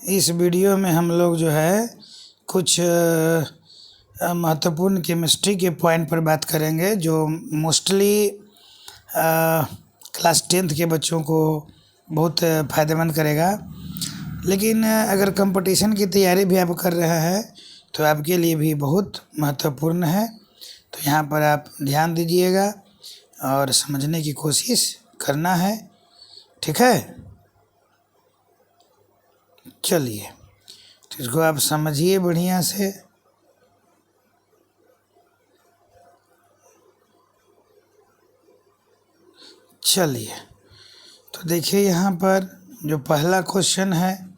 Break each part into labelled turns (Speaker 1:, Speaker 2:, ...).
Speaker 1: इस वीडियो में हम लोग जो है कुछ महत्वपूर्ण केमिस्ट्री के पॉइंट पर बात करेंगे जो मोस्टली क्लास 10th के बच्चों को बहुत फ़ायदेमंद करेगा। लेकिन अगर कंपटीशन की तैयारी भी आप कर रहे हैं तो आपके लिए भी बहुत महत्वपूर्ण है। तो यहाँ पर आप ध्यान दीजिएगा और समझने की कोशिश करना है, ठीक है। चलिए, तो इसको आप समझिए बढ़िया से। चलिए, तो देखिए यहाँ पर जो पहला क्वेश्चन है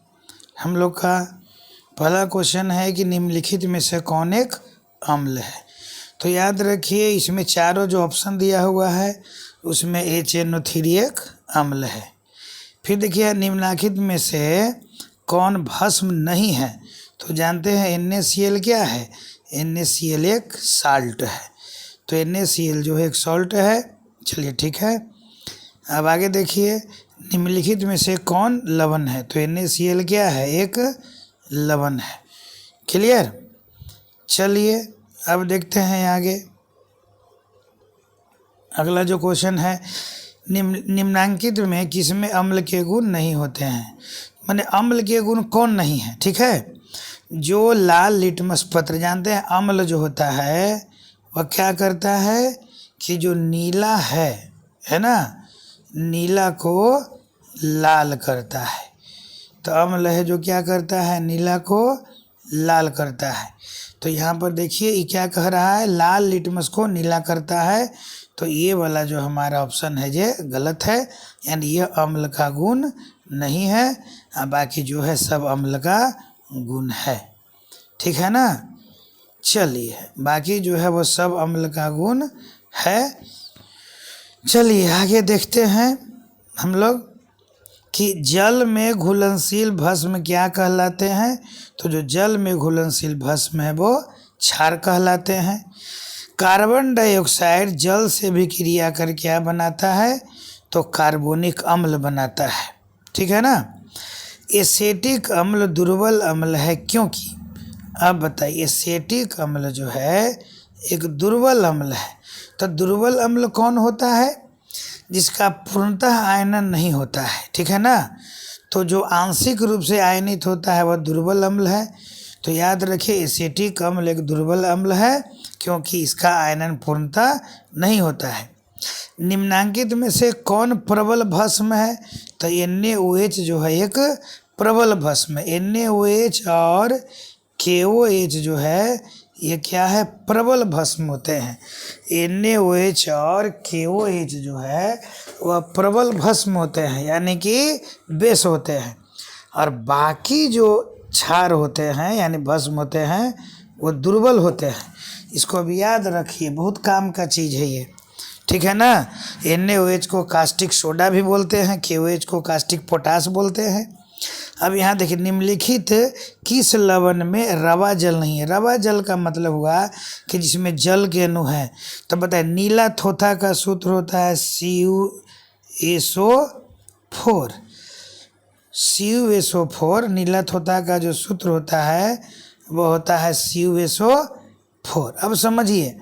Speaker 1: हम लोग का, पहला क्वेश्चन है कि निम्नलिखित में से कौन एक अम्ल है। तो याद रखिए इसमें चारों जो ऑप्शन दिया हुआ है उसमें HNO3 एक अम्ल है। फिर देखिए निम्नलिखित में से कौन भस्म नहीं है। तो जानते हैं NaCl क्या है, NaCl एक साल्ट है। तो NaCl जो है एक सॉल्ट है। चलिए ठीक है, अब आगे देखिए निम्नलिखित में से कौन लवण है। तो NaCl क्या है, एक लवण है। क्लियर। चलिए अब देखते हैं आगे अगला जो क्वेश्चन है, निम्नांकित में किसमें अम्ल के गुण नहीं होते हैं। माने अम्ल के गुण कौन नहीं है, ठीक है। जो लाल लिटमस पत्र, जानते हैं अम्ल जो होता है वह क्या करता है कि जो नीला है ना, नीला को लाल करता है। तो अम्ल है जो क्या करता है, नीला को लाल करता है। तो यहाँ पर देखिए ये क्या कह रहा है, लाल लिटमस को नीला करता है। तो ये वाला जो हमारा ऑप्शन है ये गलत है, यानी यह अम्ल का गुण नहीं है। बाकी जो है सब अम्ल का गुण है, ठीक है ना। चलिए बाकी जो है वो सब अम्ल का गुण है। चलिए आगे देखते हैं हम लोग कि जल में घुलनशील भस्म क्या कहलाते हैं। तो जो जल में घुलनशील भस्म है वो क्षार कहलाते हैं। कार्बन डाइऑक्साइड जल से भी क्रिया कर क्या बनाता है, तो कार्बोनिक अम्ल बनाता है, ठीक है ना। एसेटिक अम्ल दुर्बल अम्ल है क्योंकि, अब बताइए एसेटिक अम्ल जो है एक दुर्बल अम्ल है। तो दुर्बल अम्ल कौन होता है, जिसका पूर्णतः आयनन नहीं होता है, ठीक है ना। तो जो आंशिक रूप से आयनित होता है वह दुर्बल अम्ल है। तो याद रखिए एसेटिक अम्ल एक दुर्बल अम्ल है क्योंकि इसका आयनन पूर्णतः नहीं होता है। निम्नांकित में से कौन प्रबल भस्म है। तो NaOH जो है एक प्रबल भस्म है। NaOH और KOH जो है ये क्या है, प्रबल भस्म होते हैं। NaOH और KOH जो है वह प्रबल भस्म होते हैं, यानी कि बेस होते हैं। और बाकी जो क्षार होते हैं यानी भस्म होते हैं वो दुर्बल होते हैं। इसको अब याद रखिए, बहुत काम का चीज़ है ये, ठीक है ना। NaOH को कास्टिक सोडा भी बोलते हैं, KOH को कास्टिक पोटास बोलते हैं। अब यहाँ देखिए निम्नलिखित किस लवण में रवा जल नहीं है। रवा जल का मतलब हुआ कि जिसमें जल के अणु है। तो बताए नीला थोथा का सूत्र होता है CuSO4। CuSO4 नीला थोथा का जो सूत्र होता है वो होता है CuSO4। अब समझिए,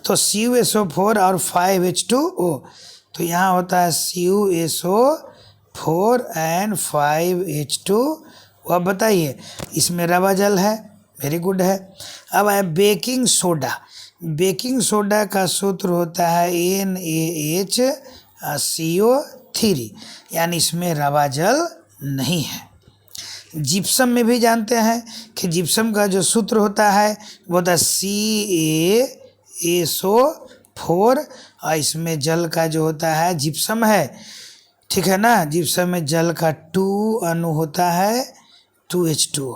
Speaker 1: तो CuSO4 और 5H2O, तो यहाँ होता है CuSO4 and 5H2। अब बताइए इसमें रवा जल है, वेरी गुड है। अब है बेकिंग सोडा। बेकिंग सोडा का सूत्र होता है NaHCO3, यानी इसमें रवा जल नहीं है। जिप्सम में भी जानते हैं कि जिप्सम का जो सूत्र होता है वो होता है CaSO4 और इसमें जल का जो होता है जिप्सम है, ठीक है ना। जिप्सम में जल का 2 अणु होता है 2H2O।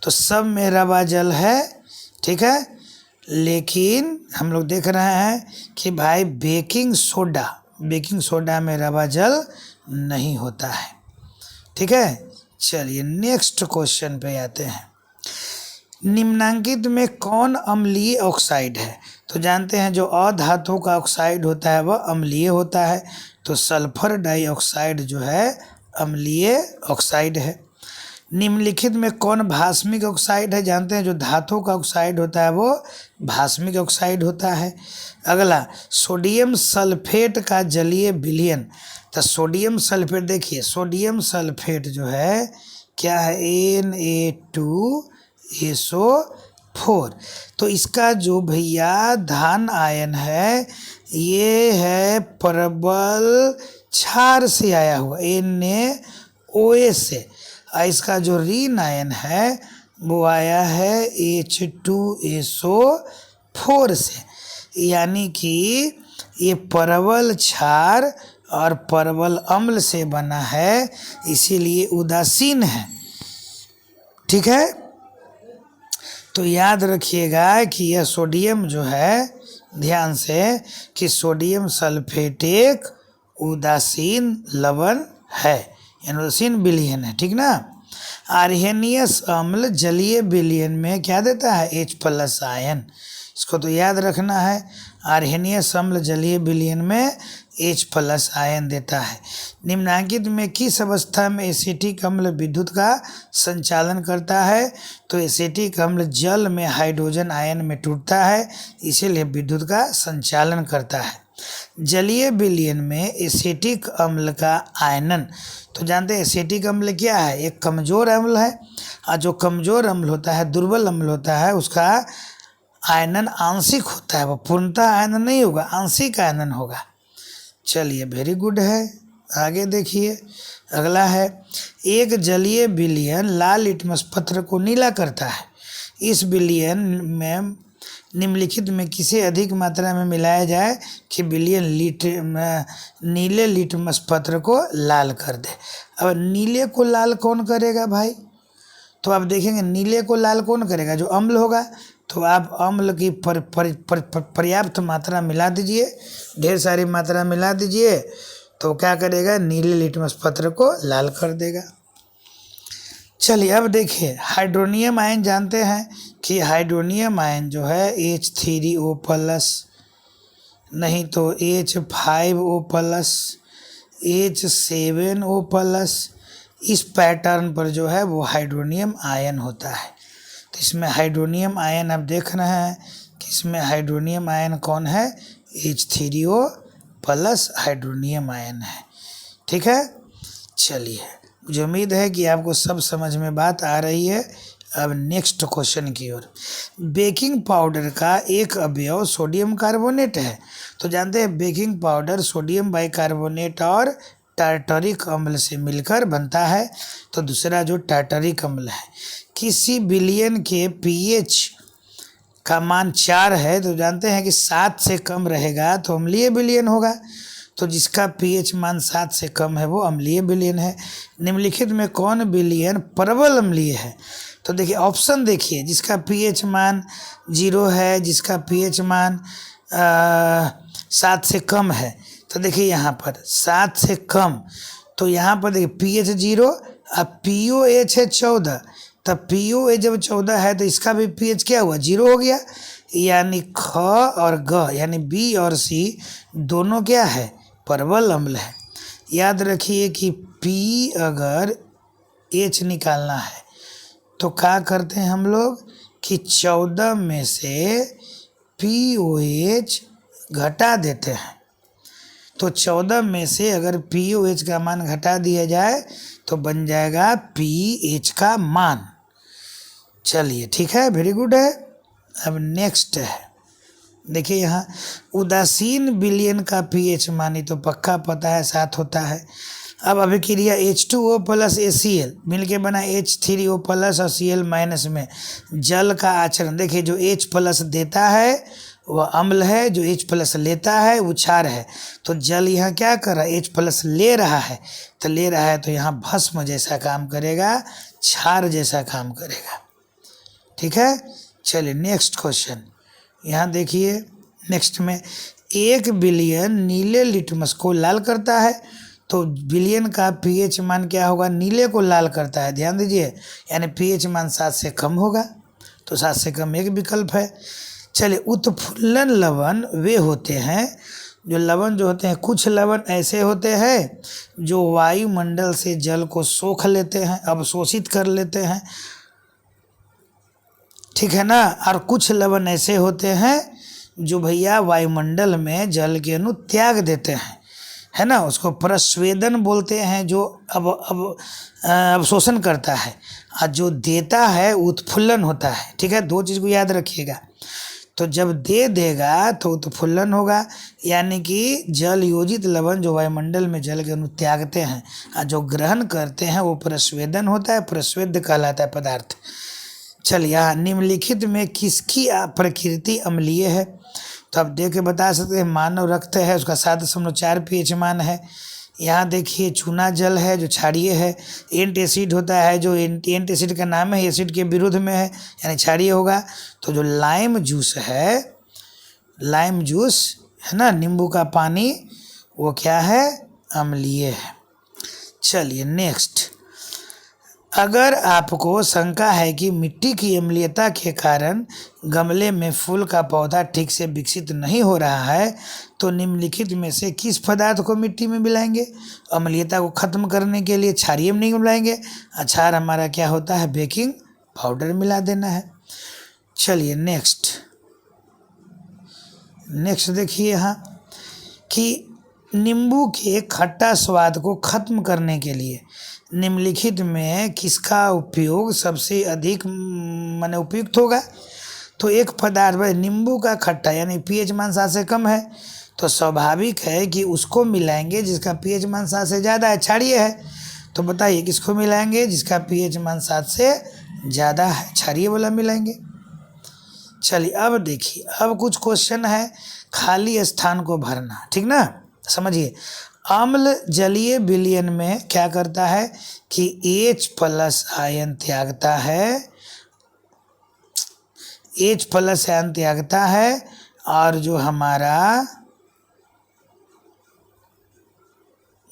Speaker 1: तो सब में रवा जल है, ठीक है। लेकिन हम लोग देख रहे हैं कि भाई बेकिंग सोडा में रवा जल नहीं होता है, ठीक है। चलिए नेक्स्ट क्वेश्चन पे आते हैं। निम्नांकित में कौन अम्लीय ऑक्साइड है। तो जानते हैं जो अधातु का ऑक्साइड होता है वह अम्लीय होता है। तो सल्फर डाइऑक्साइड जो है अम्लीय ऑक्साइड है। निम्नलिखित में कौन भास्मिक ऑक्साइड है? जानते हैं जो धातु का ऑक्साइड होता है वो भास्मिक ऑक्साइड होता है। अगला, सोडियम सल्फेट का जलीय विलयन। तो सोडियम सल्फेट, देखिए सोडियम सल्फेट जो है क्या है, Na2SO4। तो इसका जो भैया धान आयन है ये है परबल क्षार से आया हुआ NaOH से, और इसका जो ऋण आयन है वो आया है H2SO4 से। यानी कि ये परवल क्षार और परवल अम्ल से बना है, इसीलिए उदासीन है। ठीक है, तो याद रखिएगा कि यह सोडियम जो है, ध्यान से, कि सोडियम सल्फेट एक उदासीन लवण है, यानी उदासीन विलयन है। ठीक ना। आर्हेनियस अम्ल जलीय विलयन में क्या देता है? H+ ion. इसको तो याद रखना है। आर्हेनियस अम्ल जलीय विलयन में H+ आयन देता है। निम्नांकित में किस अवस्था में एसिटिक अम्ल विद्युत का संचालन करता है? तो एसिटिक अम्ल जल में हाइड्रोजन आयन में टूटता है, इसीलिए विद्युत का संचालन करता है। जलीय विलयन में एसिटिक अम्ल का आयनन, तो जानते हैं एसिटिक अम्ल क्या है? एक कमज़ोर अम्ल है, और जो कमज़ोर अम्ल होता है, दुर्बल अम्ल होता है, उसका आयनन आंशिक होता है, वो पूर्णतः आयनन नहीं होगा, आंशिक आयनन होगा। चलिए, वेरी गुड है। आगे देखिए, अगला है, एक जलीय विलयन लाल लिटमस पत्र को नीला करता है। इस विलयन में निम्नलिखित में किसे अधिक मात्रा में मिलाया जाए कि विलयन नीले लिटमस पत्र को लाल कर दे? अब नीले को लाल कौन करेगा भाई? तो आप देखेंगे नीले को लाल कौन करेगा? जो अम्ल होगा। तो आप अम्ल की पर्याप्त मात्रा मिला दीजिए, ढेर सारी मात्रा मिला दीजिए, तो क्या करेगा? नीले लिटमस पत्र को लाल कर देगा। चलिए, अब देखिए हाइड्रोनियम आयन। जानते हैं कि हाइड्रोनियम आयन जो है H3O+, नहीं तो H5O+, H7O+, इस पैटर्न पर जो है वो हाइड्रोनियम आयन होता है। तो इसमें हाइड्रोनियम आयन आप देख रहे हैं कि इसमें हाइड्रोनियम आयन कौन है? H3O+ हाइड्रोनियम आयन है। ठीक है, चलिए, मुझे उम्मीद है कि आपको सब समझ में बात आ रही है। अब नेक्स्ट क्वेश्चन की ओर। बेकिंग पाउडर का एक अवयव सोडियम कार्बोनेट है। तो जानते हैं बेकिंग पाउडर सोडियम बाइकार्बोनेट और टार्टरिक अम्ल से मिलकर बनता है। तो दूसरा जो टार्टरिक अम्ल है, किसी विलयन के pH का मान 4 है, तो जानते हैं कि 7 से कम रहेगा तो अम्लीय विलयन होगा। तो जिसका pH मान 7 से कम है वो अम्लीय विलयन है। निम्नलिखित में कौन विलयन प्रबल अम्लीय है? तो देखिए ऑप्शन देखिए, जिसका pH मान 0 है, जिसका pH मान 7 से कम है। तो देखिए यहाँ पर 7 से कम, तो यहाँ पर देखिए pH 0, अब POH है 14, तब POH जब 14 है तो इसका भी pH क्या हुआ? 0 हो गया। यानी ख और ग यानी B और C दोनों क्या है? प्रबल अम्ल है। याद रखिए कि P अगर H निकालना है तो क्या करते हैं हम लोग कि 14 में से POH घटा देते हैं। तो 14 में से अगर POH का मान घटा दिया जाए तो बन जाएगा pH का मान। चलिए, ठीक है, वेरी गुड है। अब नेक्स्ट है, देखिए यहाँ उदासीन विलयन का pH मान तो पक्का पता है 7 होता है। अब अभिक्रिया H2O + ACl मिलके बना H3O+ और Cl- में जल का आचरण। देखिए जो H+ देता है वह अम्ल है, जो H+ लेता है वो क्षार है। तो जल यहाँ क्या कर रहा है? H+ ले रहा है, तो ले रहा है तो यहाँ भस्म जैसा काम करेगा, क्षार जैसा काम करेगा। ठीक है, चलिए नेक्स्ट क्वेश्चन। यहाँ देखिए नेक्स्ट में, एक विलयन नीले लिटमस को लाल करता है। तो विलयन का pH मान क्या होगा? नीले को लाल करता है, ध्यान दीजिए, यानी pH मान 7 से कम होगा। तो 7 से कम एक विकल्प है। चलिए, उत्फुल्लन लवण वे होते हैं जो लवण जो होते हैं, कुछ लवण ऐसे होते हैं जो वायुमंडल से जल को सोख लेते हैं, अवशोषित कर लेते हैं, ठीक है ना। और कुछ लवण ऐसे होते हैं जो भैया वायुमंडल में जल के अणु त्याग देते हैं, है ना। उसको प्रस्वेदन बोलते हैं, जो अब अवशोषण करता है, और जो देता है उत्फुल्लन होता है, ठीक है। दो चीज़ को याद रखिएगा। तो जब दे देगा तो उत्फुल्लन होगा, यानी कि जल योजित लवण जो वायुमंडल में जल के अणु त्यागते हैं, और जो ग्रहण करते हैं वो प्रस्वेदन होता है, प्रस्वेद कहलाता है पदार्थ। चलिए, यहाँ निम्नलिखित में किसकी प्रकृति अम्लीय है? तो आप देख के बता सकते हैं, मानव रक्त है, उसका 7.4 pH मान है। यहाँ देखिए चूना जल है जो क्षारीय है। एंट एसिड होता है, जो एंट एसिड का नाम है, एसिड के विरुद्ध में है, यानी क्षारीय होगा। तो जो लाइम जूस है, लाइम जूस है ना, नींबू का पानी, वो क्या है? अम्लीय है। चलिए नेक्स्ट, अगर आपको शंका है कि मिट्टी की अम्लीयता के कारण गमले में फूल का पौधा ठीक से विकसित नहीं हो रहा है, तो निम्नलिखित में से किस पदार्थ को मिट्टी में मिलाएंगे? अम्लीयता को खत्म करने के लिए क्षारीय में नहीं मिलाएंगे। क्षार हमारा क्या होता है? बेकिंग पाउडर मिला देना है। चलिए नेक्स्ट देखिए यहाँ कि नींबू के खट्टा स्वाद को खत्म करने के लिए निम्नलिखित में किसका उपयोग सबसे अधिक माने उपयुक्त होगा? तो एक पदार्थ भाई नींबू का खट्टा, यानी pH मान 7 से कम है, तो स्वाभाविक है कि उसको मिलाएंगे जिसका pH मान 7 से ज़्यादा है, क्षारीय है। तो बताइए किसको मिलाएंगे? जिसका pH मान 7 से ज़्यादा है, क्षारीय वाला मिलाएंगे। चलिए अब देखिए, अब कुछ क्वेश्चन है खाली स्थान को भरना, ठीक ना। समझिए, अम्ल जलीय विलयन में क्या करता है कि H+ आयन त्यागता है, H+ आयन त्यागता है, और जो हमारा,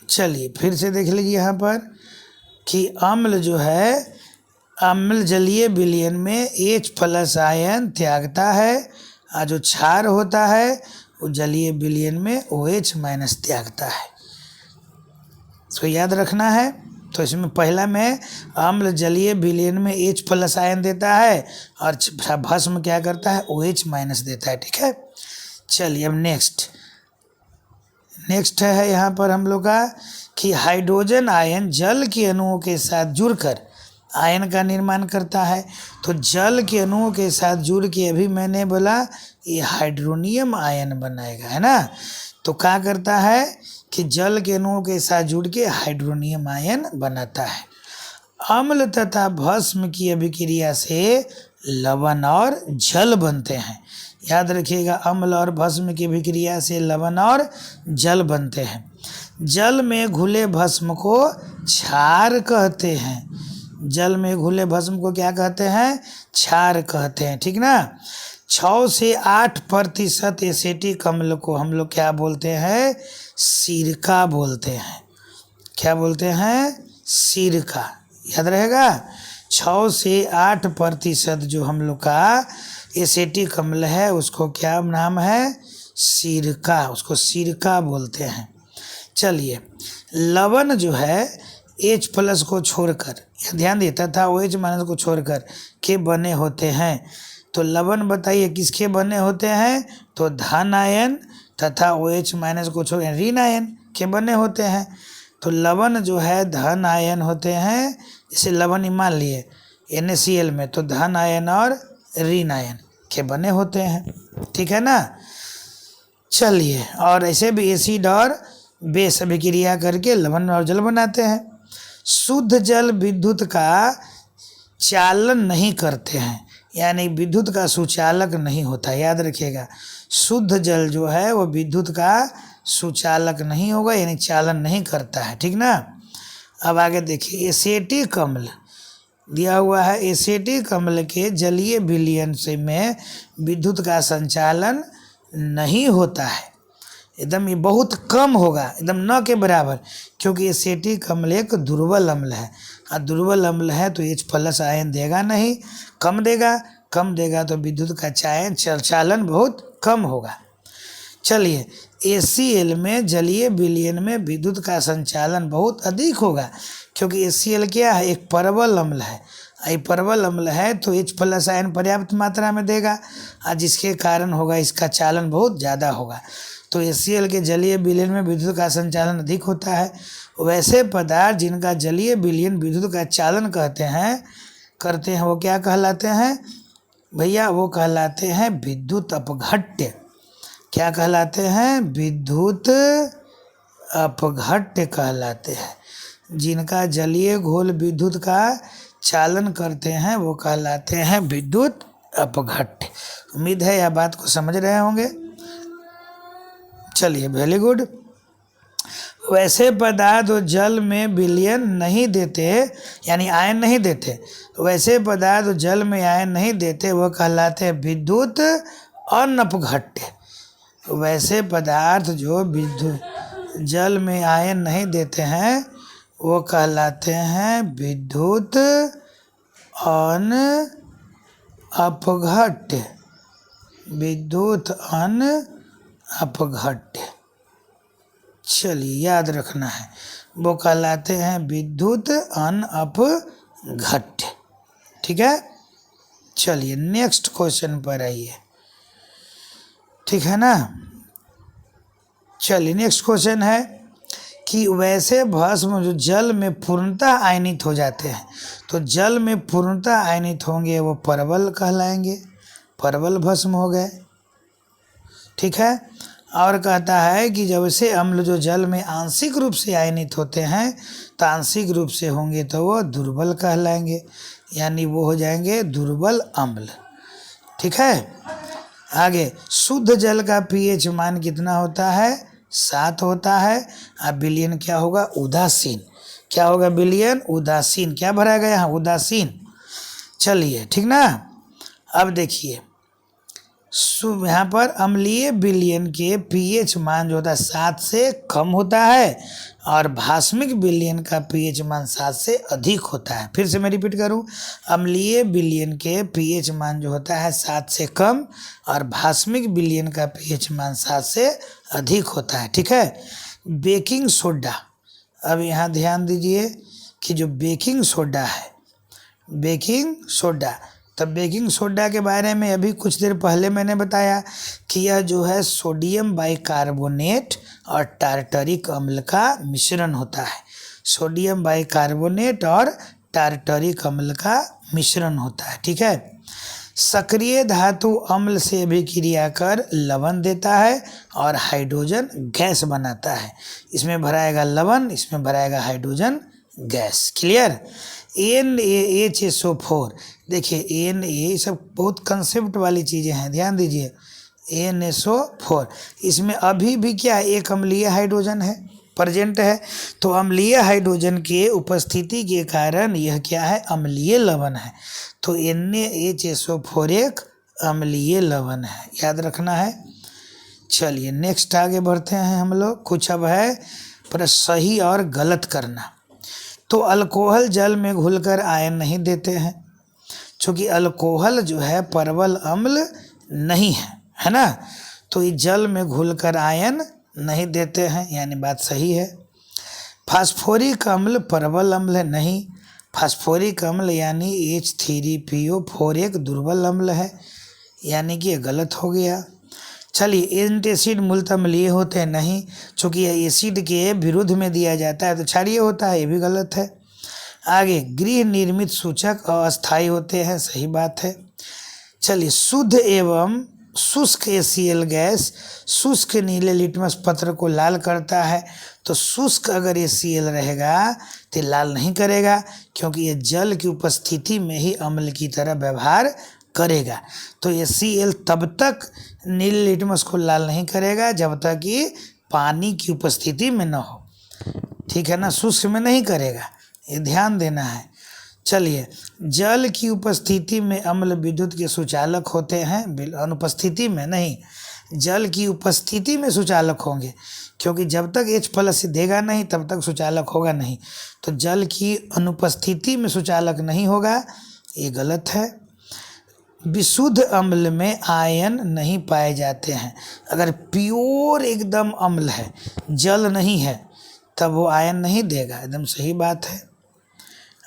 Speaker 1: चलिए फिर से देख लीजिए यहाँ पर कि अम्ल जो है, अम्ल जलीय विलयन में H+ आयन त्यागता है, और जो क्षार होता है वो जलीय विलयन में OH- त्यागता है। इसको याद रखना है। तो इसमें पहला में अम्ल जलीय विलयन में H+ आयन देता है, और भस्म क्या करता है? OH- देता है, ठीक है। चलिए अब नेक्स्ट है यहाँ पर हम लोग का कि हाइड्रोजन आयन जल के अणुओं के साथ जुड़कर आयन का निर्माण करता है। तो जल के अणुओं के साथ जुड़ के, अभी मैंने बोला, ये हाइड्रोनियम आयन बनाएगा, है ना। तो क्या करता है कि जल के अणुओं के साथ जुड़ के हाइड्रोनियम आयन बनाता है। अम्ल तथा भस्म की अभिक्रिया से लवण और जल बनते हैं। याद रखिएगा, अम्ल और भस्म की अभिक्रिया से लवण और जल बनते हैं। जल में घुले भस्म को क्षार कहते हैं। जल में घुले भस्म को क्या कहते हैं? क्षार कहते हैं, ठीक ना। 6 से 8% एसिटिक अम्ल को हम लोग क्या बोलते हैं? सिरका बोलते हैं। क्या बोलते हैं? सिरका। याद रहेगा, 6 से 8% जो हम लोग का एसिटिक अम्ल है उसको क्या नाम है? सिरका। उसको सिरका बोलते हैं। चलिए, लवण जो है H+ को छोड़कर, ध्यान देता था, OH- को छोड़कर के बने होते हैं। तो लवण बताइए किसके बने होते हैं? तो धन आयन तथा OH- को छोड़ ऋण आयन के बने होते हैं। तो लवण जो है धन आयन होते हैं, जैसे लवण ही मान लिए NaCl में, तो धन आयन और ऋण आयन के बने होते हैं, ठीक है ना। चलिए, और ऐसे भी एसिड और बेस अभिक्रिया करके लवण और जल बनाते हैं। शुद्ध जल विद्युत का चालन नहीं करते हैं, यानी विद्युत का सुचालक नहीं होता। याद रखिएगा, शुद्ध जल जो है वो विद्युत का सुचालक नहीं होगा, यानी चालन नहीं करता है, ठीक ना। अब आगे देखिए, एसिटिक अम्ल दिया हुआ है। एसिटिक अम्ल के जलीय विलयन से में विद्युत का संचालन नहीं होता है, एकदम ये बहुत कम होगा, एकदम न के बराबर, क्योंकि एसिटिक अम्ल एक दुर्बल अम्ल है, और दुर्बल अम्ल है तो H+ आयन देगा नहीं, कम देगा तो विद्युत का चालन बहुत कम होगा। चलिए, ACl में जलीय विलयन में विद्युत का संचालन बहुत अधिक होगा, क्योंकि ACl क्या है, एक परवल अम्ल है। ये परवल अम्ल है तो H+ आयन पर्याप्त मात्रा में देगा और जिसके कारण होगा इसका चालन बहुत ज़्यादा होगा। तो ACl के जलीय विलयन में विद्युत का संचालन अधिक होता है। वैसे पदार्थ जिनका जलीय विलयन विद्युत का चालन करते हैं वो क्या कहलाते हैं भैया? वो कहलाते हैं विद्युत अपघट्य। क्या कहलाते हैं? विद्युत अपघट्य कहलाते हैं। जिनका जलीय घोल विद्युत का चालन करते हैं वो कहलाते हैं विद्युत अपघट्य। उम्मीद है यह बात को समझ रहे होंगे। चलिए, वेरी गुड। वैसे पदार्थ जो जल में विलयन नहीं देते, यानी आयन नहीं देते, वैसे पदार्थ जो जल में आयन नहीं देते वो कहलाते हैं विद्युत अनपघट्य। वैसे पदार्थ जो विद्युत जल में आयन नहीं देते हैं वो कहलाते हैं विद्युत अनपघट्य। विद्युत अनपघट्य, चलिए याद रखना है, वो कहलाते हैं विद्युत अनपघट्य। ठीक है, चलिए नेक्स्ट क्वेश्चन पर आइए। ठीक है ना। चलिए नेक्स्ट क्वेश्चन है कि वैसे भस्म जो जल में पूर्णतः आयनित हो जाते हैं, तो जल में पूर्णतः आयनित होंगे वो परवल कहलाएंगे, परवल भस्म हो गए। ठीक है। और कहता है कि जब से अम्ल जो जल में आंशिक रूप से आयनित होते हैं तो आंशिक रूप से होंगे तो वो दुर्बल कहलाएंगे, यानी वो हो जाएंगे दुर्बल अम्ल। ठीक है। आगे, शुद्ध जल का pH मान कितना होता है? 7 होता है। अब विलयन क्या होगा? उदासीन। क्या होगा? विलयन उदासीन। क्या भरा गया यहाँ? उदासीन। चलिए, ठीक ना। अब देखिए, यहाँ पर अम्लीय विलयन के pH मान जो होता है 7 से कम होता है और भास्मिक विलयन का pH मान 7 से अधिक होता है। फिर से मैं रिपीट करूँ, अम्लीय विलयन के pH मान जो होता है 7 से कम और भास्मिक विलयन का pH मान 7 से अधिक होता है। ठीक है। बेकिंग सोडा, अब यहाँ ध्यान दीजिए कि जो बेकिंग सोडा है, बेकिंग सोडा, तब बेकिंग सोडा के बारे में अभी कुछ देर पहले मैंने बताया कि यह जो है सोडियम बाइकार्बोनेट और टार्टरिक अम्ल का मिश्रण होता है। सोडियम बाइकार्बोनेट और टार्टरिक अम्ल का मिश्रण होता है। ठीक है। सक्रिय धातु अम्ल से अभिक्रिया कर लवण देता है और हाइड्रोजन गैस बनाता है। इसमें भराएगा लवण, इसमें भराएगा हाइड्रोजन गैस। क्लियर। NaHSO4, देखिए Na सब बहुत कंसेप्ट वाली चीज़ें हैं, ध्यान दीजिए। NSO4, इसमें अभी भी क्या है? एक अम्लीय हाइड्रोजन है, प्रेजेंट है। तो अम्लीय हाइड्रोजन के उपस्थिति के कारण यह क्या है? अम्लीय लवण है। तो NaHSO4 एक अम्लीय लवण है, याद रखना है। चलिए नेक्स्ट आगे बढ़ते हैं हम लोग। कुछ अब है पर सही और गलत करना। तो अल्कोहल जल में घुलकर आयन नहीं देते हैं, क्योंकि अल्कोहल जो है परवल अम्ल नहीं है ना। तो ये जल में घुलकर आयन नहीं देते हैं, यानी बात सही है। फास्फोरिक अम्ल परवल अम्ल नहीं। फास्फोरिक अम्ल यानी H3PO4 एक दुर्बल अम्ल है, यानी कि ये गलत हो गया। चलिए, एंटासिड मूलतः अम्लीय होते हैं, नहीं, चूँकि यह एसिड के विरुद्ध में दिया जाता है तो क्षारीय होता है, ये भी गलत है। आगे, गृह निर्मित सूचक अस्थायी होते हैं, सही बात है। चलिए, शुद्ध एवं शुष्क ACl गैस शुष्क नीले लिटमस पत्र को लाल करता है। तो शुष्क अगर ACl रहेगा तो लाल नहीं करेगा, क्योंकि ये जल की उपस्थिति में ही अम्ल की तरह व्यवहार करेगा। तो ACl तब तक नीले लिटमस को लाल नहीं करेगा जब तक कि पानी की उपस्थिति में न हो। ठीक है ना, शुष्क में नहीं करेगा, ये ध्यान देना है। चलिए, जल की उपस्थिति में अम्ल विद्युत के सुचालक होते हैं, अनुपस्थिति में नहीं। जल की उपस्थिति में सुचालक होंगे, क्योंकि जब तक H+ देगा नहीं तब तक सुचालक होगा नहीं। तो जल की अनुपस्थिति में सुचालक नहीं होगा, ये गलत है। विशुद्ध अम्ल में आयन नहीं पाए जाते हैं। अगर प्योर एकदम अम्ल है, जल नहीं है, तब वो आयन नहीं देगा। एकदम सही बात है,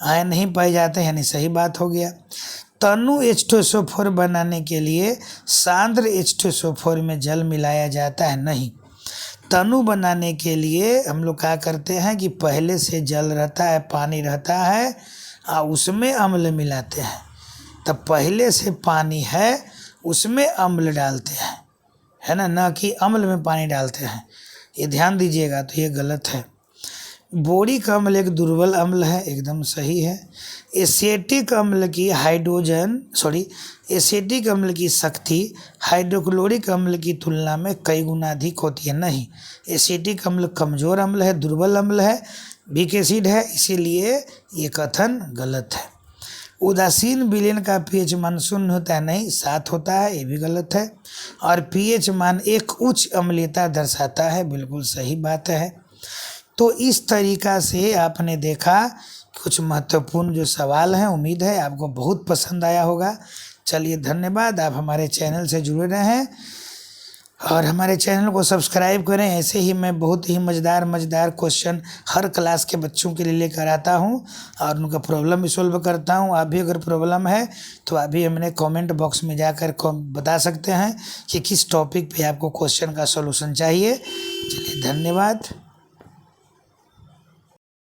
Speaker 1: आयन नहीं पाए जाते हैं, यानी सही बात हो गया। तनु H2SO4 बनाने के लिए सांद्र H2SO4 में जल मिलाया जाता है? नहीं। तनु बनाने के लिए हम लोग क्या करते हैं कि पहले से जल रहता है, पानी रहता है, उसमें अम्ल मिलाते हैं। तब पहले से पानी है, उसमें अम्ल डालते हैं, है ना, ना कि अम्ल में पानी डालते हैं। ये ध्यान दीजिएगा, तो ये गलत है। बोरिक अम्ल एक दुर्बल अम्ल है, एकदम सही है। एसिटिक अम्ल की शक्ति हाइड्रोक्लोरिक अम्ल की तुलना में कई गुना अधिक होती है? नहीं। एसिटिक अम्ल कमज़ोर अम्ल है, दुर्बल अम्ल है, वीक एसिड है, इसीलिए ये कथन गलत है। उदासीन विलयन का pH मान 0 होता है? नहीं, 7 होता है, ये भी गलत है। और pH मान एक उच्च अम्लीयता दर्शाता है, बिल्कुल सही बात है। तो इस तरीका से आपने देखा कुछ महत्वपूर्ण जो सवाल हैं। उम्मीद है आपको बहुत पसंद आया होगा। चलिए, धन्यवाद। आप हमारे चैनल से जुड़े रहें और हमारे चैनल को सब्सक्राइब करें। ऐसे ही मैं बहुत ही मज़ेदार क्वेश्चन हर क्लास के बच्चों के लिए लेकर आता हूं और उनका प्रॉब्लम भी सोल्व करता हूं। आप भी अगर प्रॉब्लम है तो आप भी हमने कमेंट बॉक्स में जाकर बता सकते हैं कि किस टॉपिक पे आपको क्वेश्चन का सॉल्यूशन चाहिए। चलिए, धन्यवाद।